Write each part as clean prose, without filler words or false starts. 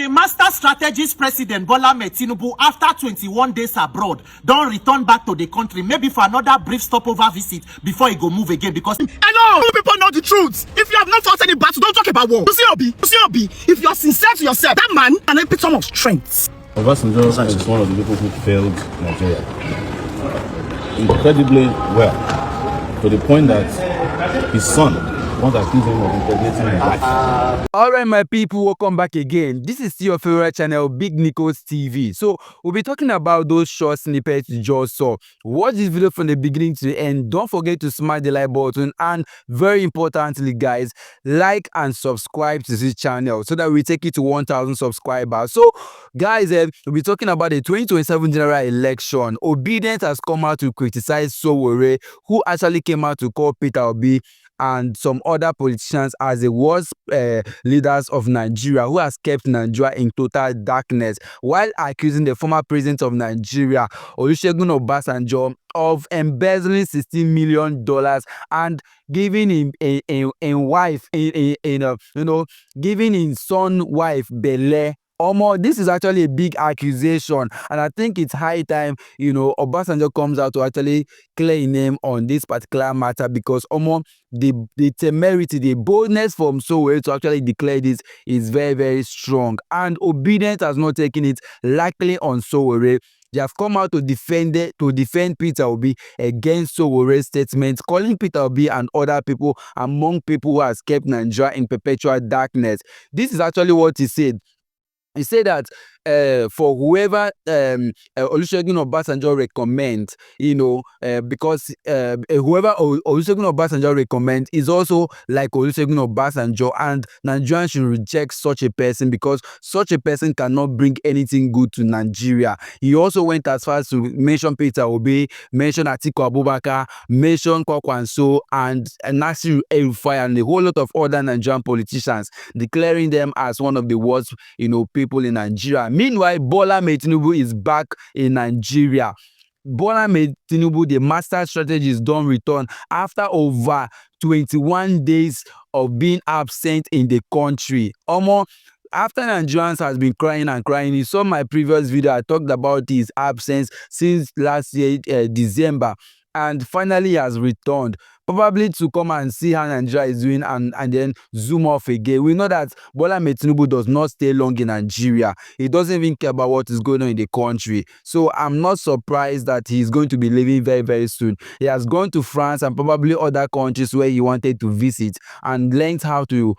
The master strategist president Bola Tinubu, after 21 days abroad, don't return back to the country, maybe for another brief stopover visit before he go move again. Because hello, you people know the truth. If you have not fought any battle, don't talk about war. You see Obi, if you are sincere to yourself, that man can help some of strength. Obasanjo is one of the people who failed Nigeria incredibly well, to the point that his son once accused him of impregnating his wife. Alright, my people, welcome back again. This is your favorite channel, Big Nichols TV. So we'll be talking about those short snippets you just saw. Watch this video from the beginning to the end. Don't forget to smash the like button, and very importantly, guys, like and subscribe to this channel so that we take it to 1,000 subscribers. So guys, we'll be talking about the 2027 general election. Obedient has come out to criticize Sowore, who actually came out to call Peter Obi and some other politicians as the worst leaders of Nigeria, who has kept Nigeria in total darkness, while accusing the former president of Nigeria, Olusegun Obasanjo, of embezzling $16 million and giving him a wife, giving his son wife belle. This is actually a big accusation, and I think it's high time, Obasanjo comes out to actually clear his name on this particular matter, because the temerity, the boldness from Sowore to actually declare this is very, very strong, and Obedient has not taken it lightly on Sowore. They have come out to defend Peter Obi against Sowore's statement, calling Peter Obi and other people among people who has kept Nigeria in perpetual darkness. This is actually what he said. He said that for whoever Olusegun Obasanjo recommends, because whoever Olusegun Obasanjo recommends is also like Olusegun Obasanjo, and Nigerians should reject such a person because such a person cannot bring anything good to Nigeria. He also went as far as to mention Peter Obi, mention Atiku Abubakar, mention Kwakwanso, and Nasir Elrufai, and a whole lot of other Nigerian politicians, declaring them as one of the worst, people in Nigeria. Meanwhile, Bola Tinubu is back in Nigeria. Bola Tinubu, the master strategist, don't return after over 21 days of being absent in the country. After Nigerians has been crying and crying, you saw my previous video, I talked about his absence since last year, December, and finally he has returned, probably to come and see how Nigeria is doing and then zoom off again. We know that Bola Tinubu does not stay long in Nigeria. He doesn't even care about what is going on in the country. So I'm not surprised that he's going to be leaving very, very soon. He has gone to France and probably other countries where he wanted to visit, and learned how to,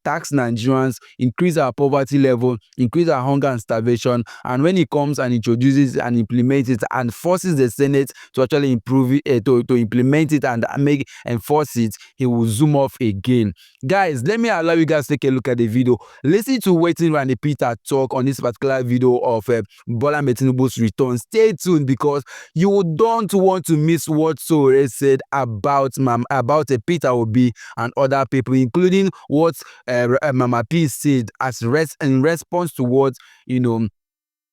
tax Nigerians, increase our poverty level, increase our hunger and starvation. And when he comes and introduces and implements it and forces the Senate to actually improve it, to implement it and enforce it, he will zoom off again. Guys, let me allow you guys to take a look at the video. Listen to Waiting Randy Peter talk on this particular video of Bola Tinubu's return. Stay tuned, because you don't want to miss what Sowore said about Peter Obi and other people, including what Mamapee said in response to what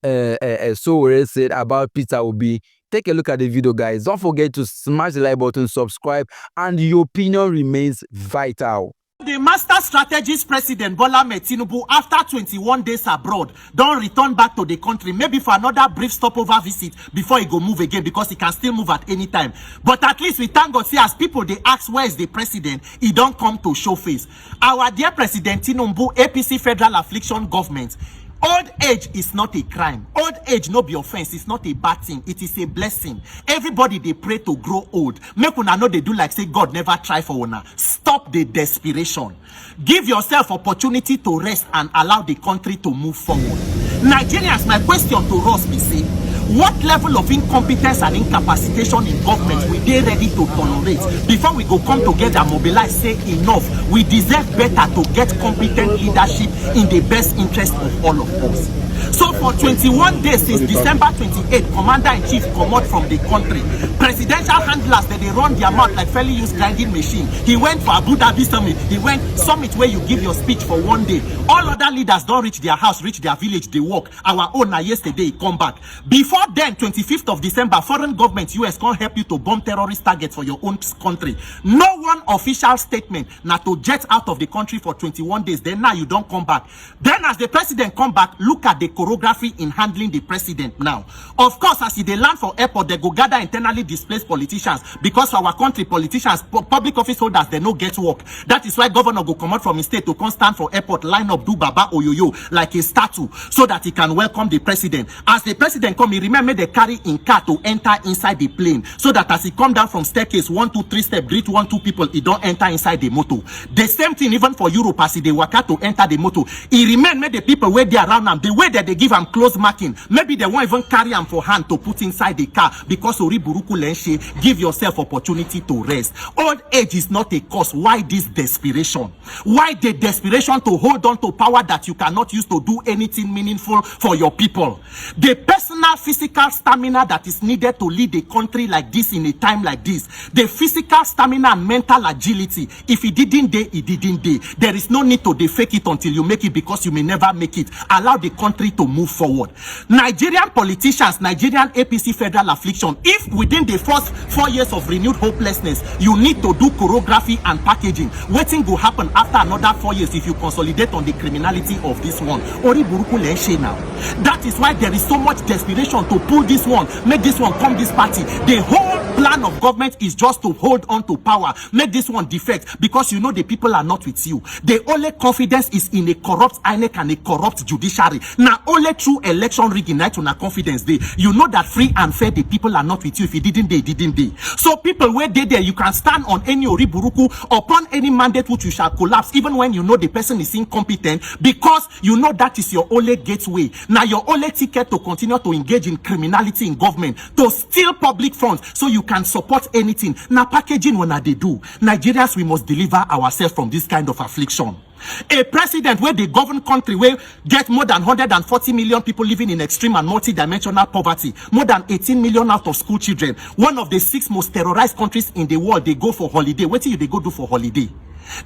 Sowore said about Peter Obi. Take a look at the video, guys. Don't forget to smash the like button, subscribe, and your opinion remains vital. the master strategist president Bola Tinubu, after 21 days abroad, don't return back to the country, maybe for another brief stopover visit before he go move again, because he can still move at any time. But at least we thank God, see, as people they ask where is the president, he don't come to show face. Our dear President Tinubu, APC federal affliction government, old age is not a crime. Old age no be offense. It's not a bad thing. It is a blessing. Everybody they pray to grow old. Make una know they do like say God never try for una. Stop the desperation. Give yourself opportunity to rest and allow the country to move forward. Nigerians, my question to us be say, what level of incompetence and incapacitation in government we they ready to tolerate before we go come together and mobilize, say enough, we deserve better to get competent leadership in the best interest of all of us. So for 21 days since December 28, Commander-in-Chief come out from the country. Presidential handlers, they run their mouth like fairly used grinding machine. He went for Abu Dhabi summit. He went summit where you give your speech for one day. All other leaders don't reach their house, reach their village, they walk. Our own yesterday, come back. Before then, 25th of December, foreign government, US, can't help you to bomb terrorist targets for your own country. No one official statement not to jet out of the country for 21 days. Then now you don't come back. Then as the president come back, look at the choreography in handling the president now. Of course, as they land for airport, they go gather internally displaced politicians, because for our country, politicians, public office holders, they no get work. That is why governor go come out from his state to come stand for airport, line up, do baba oyoyo like a statue, so that he can welcome the president. As the president come, he remember they carry in car to enter inside the plane, so that as he come down from staircase 1, 2, 3 step, greet 1, 2 people, he don't enter inside the motor. The same thing even for Europe, as they work out to enter the motor, he remember the people where they around them, the way that they give him close marking, maybe they won't even carry him for hand to put inside the car, because Ori Buruku Lenshe, give yourself opportunity to rest. Old age is not a cause. Why this desperation? Why the desperation to hold on to power that you cannot use to do anything meaningful for your people? The personal physical stamina that is needed to lead a country like this in a time like this, the physical stamina and mental agility, if it didn't day, it didn't day. There is no need to fake it until you make it, because you may never make it. Allow the country to move forward. Nigerian politicians, Nigerian APC federal affliction, if within the first 4 years of renewed hopelessness, you need to do choreography and packaging, waiting will happen after another 4 years if you consolidate on the criminality of this one. Ori Buruku Lenshe now. That is why there is so much desperation to pull this one, make this one come this party. The whole plan of government is just to hold on to power, make this one defect, because you know the people are not with you. The only confidence is in a corrupt INEC and a corrupt judiciary. Now only through election rigging night on a confidence day, you know that free and fair the people are not with you. If you didn't they didn't they. So people where they there, you can stand on any Ori Buruku upon any mandate which you shall collapse, even when you know the person is incompetent, because you know that is your only gateway. Now your only ticket to continue to engage in criminality in government, to steal public funds so you can support anything. Now packaging when they do. Nigerians, we must deliver ourselves from this kind of affliction. A president where they govern country where get more than 140 million people living in extreme and multi-dimensional poverty, more than 18 million out of school children, one of the 6 most terrorized countries in the world, they go for holiday. What do they go do for holiday?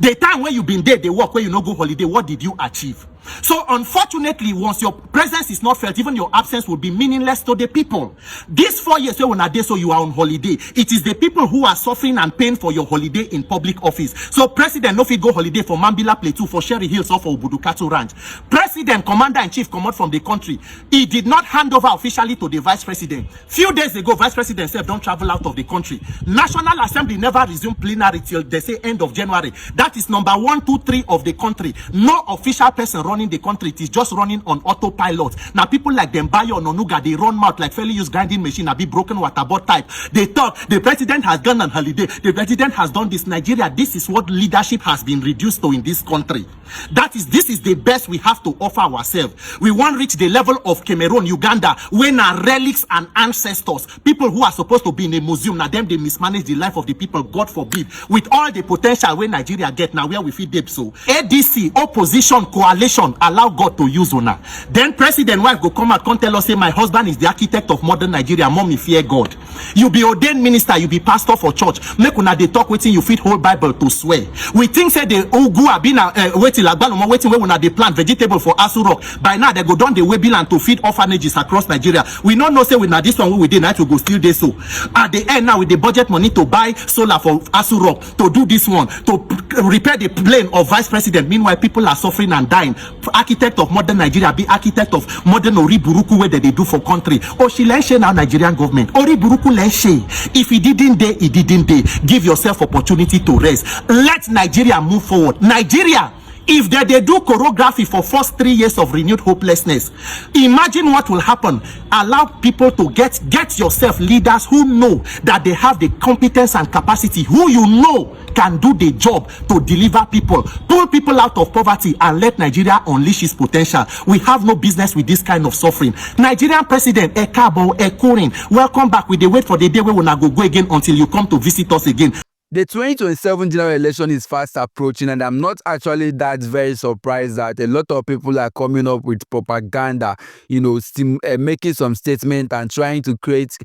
The time when you been there, they work, where you no go holiday, what did you achieve? So unfortunately, once your presence is not felt, even your absence will be meaningless to the people. These 4 years when are there, so you are on holiday, it is the people who are suffering and paying for your holiday in public office. So president no fit go holiday for Mambila Plateau, for Sherry Hills, or for Ubudukatu Ranch. President, commander-in-chief come out from the country. He did not hand over officially to the vice president. Few days ago, vice president said don't travel out of the country. National Assembly never resumed plenary till they say end of January. That is number 1, 2, 3 of the country. No official person running the country. It is just running on autopilot. Now people like them Bayo Nonuga, they run mouth like fairly used grinding machine, a big broken water board type. They talk, the president has gone on holiday, the president has done this. Nigeria, this is what leadership has been reduced to in this country. This is the best we have to offer ourselves. We want to reach the level of Cameroon, Uganda, when our relics and ancestors, people who are supposed to be in a museum, now them they mismanage the life of the people, God forbid, with all the potential where Nigeria get now, where we feed them. So ADC, opposition, coalition, allow God to use una. Then president wife go come out, come tell us, say my husband is the architect of modern Nigeria. Mommy fear God. You be ordained minister, you be pastor for church. Make una they talk waiting, you fit whole Bible to swear. We think say the Ogu have been waiting like waiting where una they plant vegetable for Asu Rock. By now they go down the way bill to feed orphanages across Nigeria. We don't know say we now this one we did night we go still there. So at the end now with the budget money to buy solar for Asu Rock, to do this one, to repair the plane of vice president. Meanwhile people are suffering and dying. Architect of modern Nigeria be architect of modern Ori Buruku where they do for country. Oh, she lenshe now Nigerian government. Ori Buruku lenshe. If he didn't day, he didn't day. Give yourself opportunity to rest. Let Nigeria move forward. Nigeria, if they do choreography for first 3 years of renewed hopelessness, imagine what will happen. Allow people to get yourself leaders who know that they have the competence and capacity, who you know can do the job to deliver people, pull people out of poverty, and let Nigeria unleash its potential. We have no business with this kind of suffering. Nigerian president Ekabo Ekurin, welcome back. We dey wait for the day where we will go again until you come to visit us again. The 2027 general election is fast approaching, and I'm not actually that very surprised that a lot of people are coming up with propaganda, making some statement and trying to create,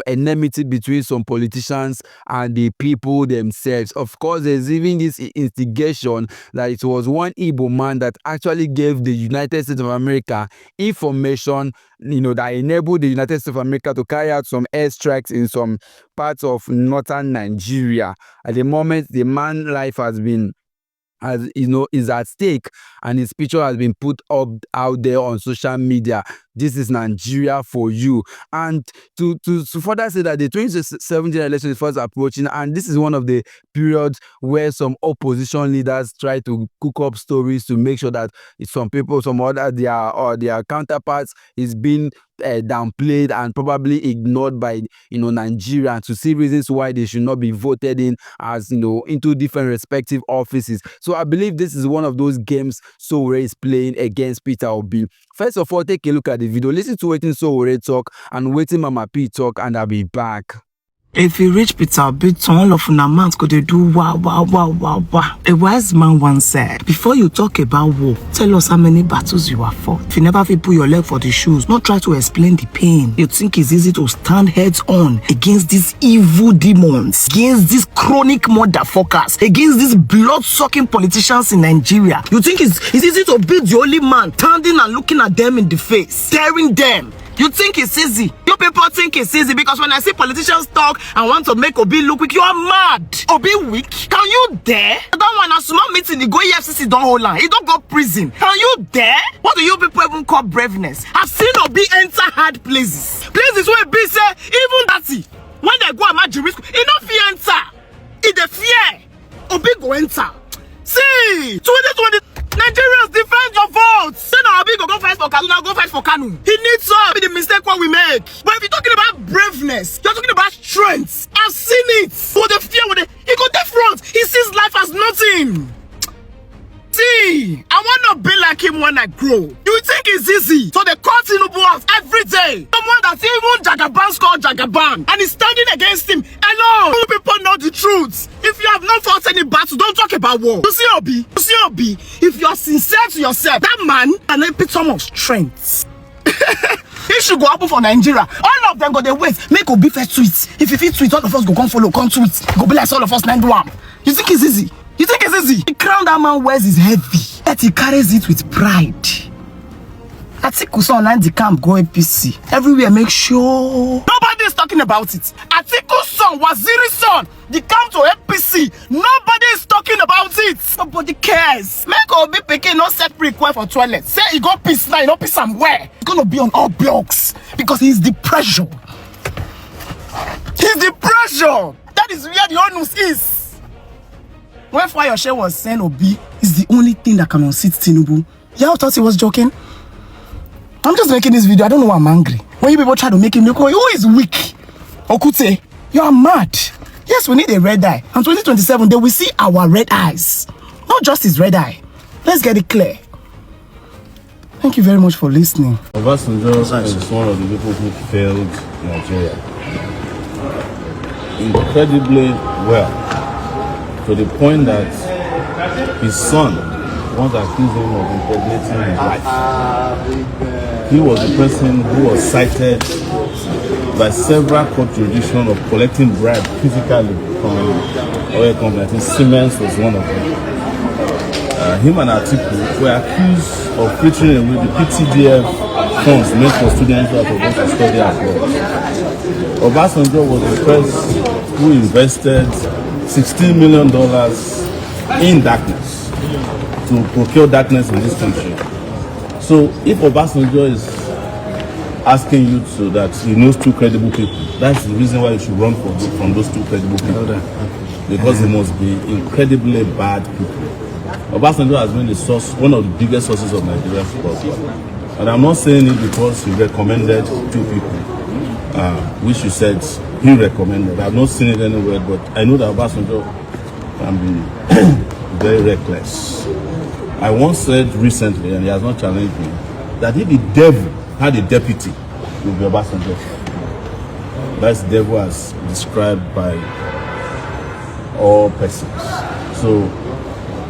enmity between some politicians and the people themselves. Of course, there's even this instigation that it was one Igbo man that actually gave the United States of America information, that enabled the United States of America to carry out some airstrikes in some parts of northern Nigeria. At the moment, the man's life is at stake, and his picture has been put up out there on social media. This is Nigeria for you. And to further say that the 2017 election is fast approaching, and this is one of the periods where some opposition leaders try to cook up stories to make sure that some people, their counterparts is being downplayed and probably ignored by Nigerians, to see reasons why they should not be voted in as into different respective offices. So I believe this is one of those games Sowore is playing against Peter Obi. First of all, take a look at the video, listen to wetin Sowore talk and wetin Mamapee talk, and I'll be back. If you reach Peter Obi, all of una mouth go dey do wow. A wise man once said, before you talk about war, tell us how many battles you have fought. If you never fit put your leg for the shoes, not try to explain the pain. You think it's easy to stand heads on against these evil demons, against these chronic motherfuckers, against these blood-sucking politicians in Nigeria. You think it's easy to beat the only man, standing and looking at them in the face, staring them. You think it's easy? You people think it's easy because when I see politicians talk and want to make Obi look weak, you are mad. Obi weak? Can you dare? I don't want a small meeting. The go EFCC don't hold on. He don't go prison. Can you dare? What do you people even call braveness? I've seen Obi enter hard places. Places where Obi say, even that's when they go and match risk, he not fear enter. He the fear. Obi go enter. See, 2020. Nigerians, defend your votes. Say now Obi go fight for Kaduna, go fight for Kanu. He needs to be the mistake what we make. But if you're talking about braveness, you're talking about strength. I've seen it. For the fear with he go the front. He sees life as nothing. See, I want to be like him when I grow. You think it's easy? So they call Tinubu out every day. Someone that even Jagaban's called Jagaban, and he's standing against him alone. You people know the truth. If you have not fought any battle, don't talk about war. You see Obi, if you are sincere to yourself, that man can epitome of strength. It should go happen for Nigeria. All of them go their ways. Make Obi first tweet. If you fit tweet, all of us go come follow, come tweet. Go be like all of us 9-1. You think it's easy? You think it's easy? The crown that man wears is heavy, yet he carries it with pride. Atiku son the camp go APC. Everywhere make sure nobody is talking about it. Atiku's son, Waziri's son, the camp to APC. Nobody is talking about it. Nobody cares. Make Obi Pikin no set request for toilet. Say he go piss now, he no piss somewhere. He's gonna be on all blocks because he's the pressure. He's the pressure. That is where the onus is. When Fayoshe was saying Obi is the only thing that can unseat Tinubu, y'all thought he was joking? I'm just making this video. I don't know why I'm angry. When you people try to make him look, who is weak? Okute, you are mad. Yes, we need a red eye. And 2027, they will see our red eyes. Not just his red eye. Let's get it clear. Thank you very much for listening. Obasanjo is one of the people who failed Nigeria incredibly well, to the point that his son once accused him of impregnating his wife. He was the person who was cited by several court jurisdictions of collecting bribe physically from oil company. I think Siemens was one of them. Him and Atiku were accused of filtering away the PTDF funds meant for students who are supposed to study abroad. Obasanjo was the first who invested $16 million in darkness to procure darkness in this country. So if Obasanjo is asking you so that he knows two credible people, that's the reason why you should run from those two credible people. Because they must be incredibly bad people. Obasanjo has been the source, one of the biggest sources of Nigerian problem. And I'm not saying it because he recommended two people, which you said he recommended. I've not seen it anywhere, but I know that Obasanjo can be very reckless. I once said recently, and he has not challenged me, that if the devil had a deputy, it would be Obasanjo. That's the devil as described by or persons. So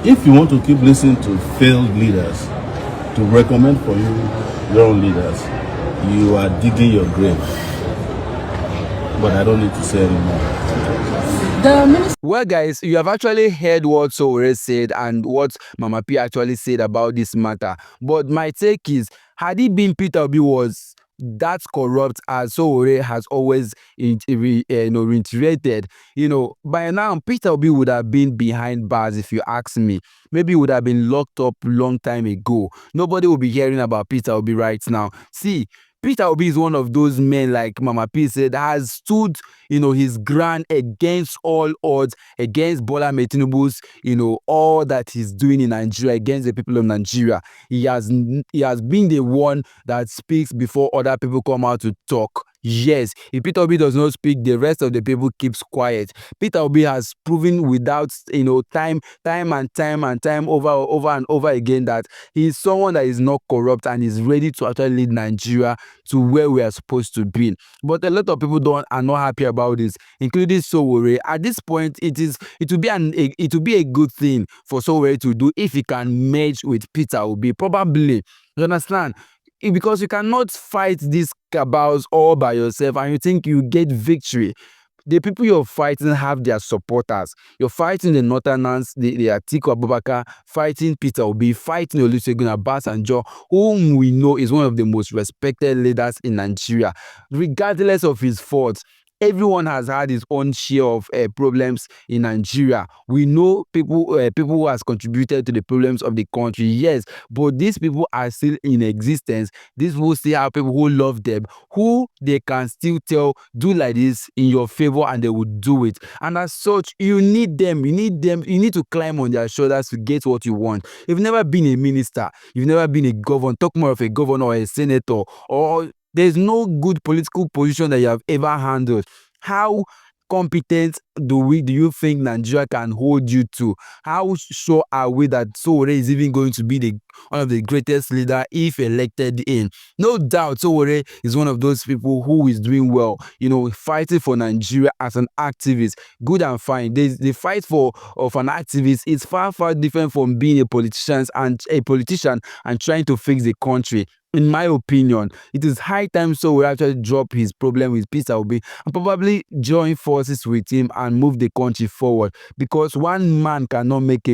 if you want to keep listening to failed leaders to recommend for you your own leaders, you are digging your grave. But I don't need to say anymore. Well, guys, you have actually heard what Sowore said and what Mamapee actually said about this matter. But my take is, had it been Peter Obi was that corrupt as Sowore has always reiterated, by now Peter Obi would have been behind bars, if you ask me. Maybe he would have been locked up long time ago. Nobody will be hearing about Peter Obi right now. See, Peter Obi is one of those men, like Mamapee said, that has stood, his ground against all odds, against Bola Tinubu's, all that he's doing in Nigeria, against the people of Nigeria. He has been the one that speaks before other people come out to talk. Yes, if Peter Obi does not speak, the rest of the people keeps quiet. Peter Obi has proven without, time and time over and over again that he is someone that is not corrupt and is ready to actually lead Nigeria to where we are supposed to be. But a lot of people are not happy about this, including Sowore. At this point, it will be a good thing for Sowore to do if he can merge with Peter Obi. Probably, you understand? Because you cannot fight these cabals all by yourself and you think you get victory. The people you're fighting have their supporters. You're fighting the Northerners, the Atiku Abubakar, fighting Peter Obi, fighting Olusegun Obasanjo, whom we know is one of the most respected leaders in Nigeria. Regardless of his faults, everyone has had his own share of problems in Nigeria. We know people who has contributed to the problems of the country, yes, but these people are still in existence. These people still have people who love them, who they can still tell, do like this in your favor, and they will do it. And as such, you need them. You need to climb on their shoulders to get what you want. You've never been a minister, you've never been a governor, talk more of a governor or a senator, or there's no good political position that you have ever handled. How competent do you think Nigeria can hold you to? How sure are we that Sowore is even going to be one of the greatest leader if elected in? No doubt Sowore is one of those people who is doing well, fighting for Nigeria as an activist. Good and fine. The fight of an activist is far different from being a politician and trying to fix the country. In my opinion, it is high time Sowore actually drop his problem with Peter Obi and probably join forces with him and move the country forward. Because one tree cannot make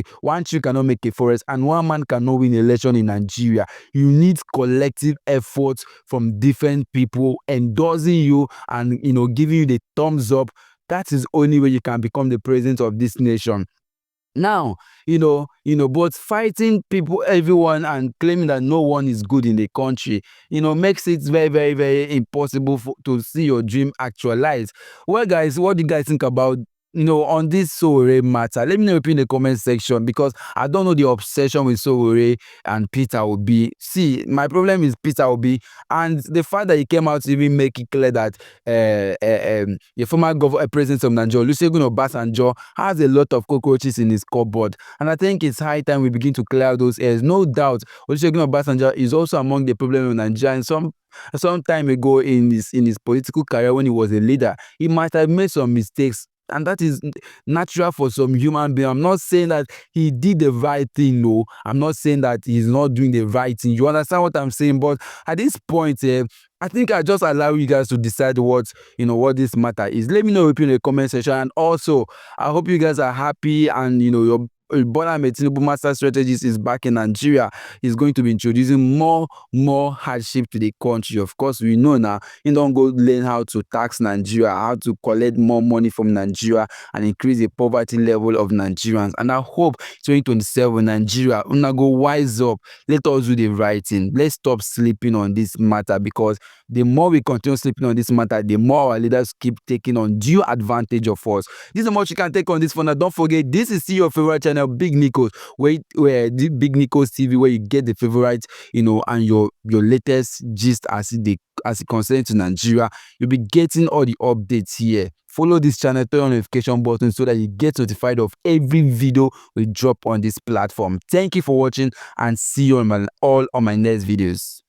a forest, and one man cannot win an election in Nigeria. You need collective efforts from different people endorsing you and giving you the thumbs up. That is the only way you can become the president of this nation. Now, but fighting people, everyone, and claiming that no one is good in the country, makes it very, very, very impossible to see your dream actualized. Well, guys, what do you guys think about on this Sowore matter? Let me know in the comment section, because I don't know the obsession with Sowore and Peter Obi. See, my problem is Peter Obi and the fact that he came out to even make it clear that the former president of Nigeria, Olusegun Obasanjo, has a lot of cockroaches in his cupboard, and I think it's high time we begin to clear those airs. No doubt, Olusegun Obasanjo is also among the problems of Nigeria, and some time ago in his political career when he was a leader, he might have made some mistakes. And that is natural for some human being. I'm not saying that he did the right thing, no. I'm not saying that he's not doing the right thing. You understand what I'm saying? But at this point, I think I just allow you guys to decide what this matter is. Let me know in the comment section. And also, I hope you guys are happy and your Bola Tinubu master strategist is back in Nigeria. He's going to be introducing more hardship to the country. Of course, we know now he don't go learn how to tax Nigeria, how to collect more money from Nigeria and increase the poverty level of Nigerians. And I hope 2027 Nigeria una go wise up. Let us do the right thing. Let's stop sleeping on this matter, because the more we continue sleeping on this matter, the more our leaders keep taking undue advantage of us. This is how much you can take on this for now. Don't forget, this is your favorite channel, Big Nikos, where the Big Nikos TV, where you get the favorite, and your latest gist as it concerns to Nigeria. You'll be getting all the updates here. Follow this channel, turn on the notification button so that you get notified of every video we drop on this platform. Thank you for watching, and see you on all my next videos.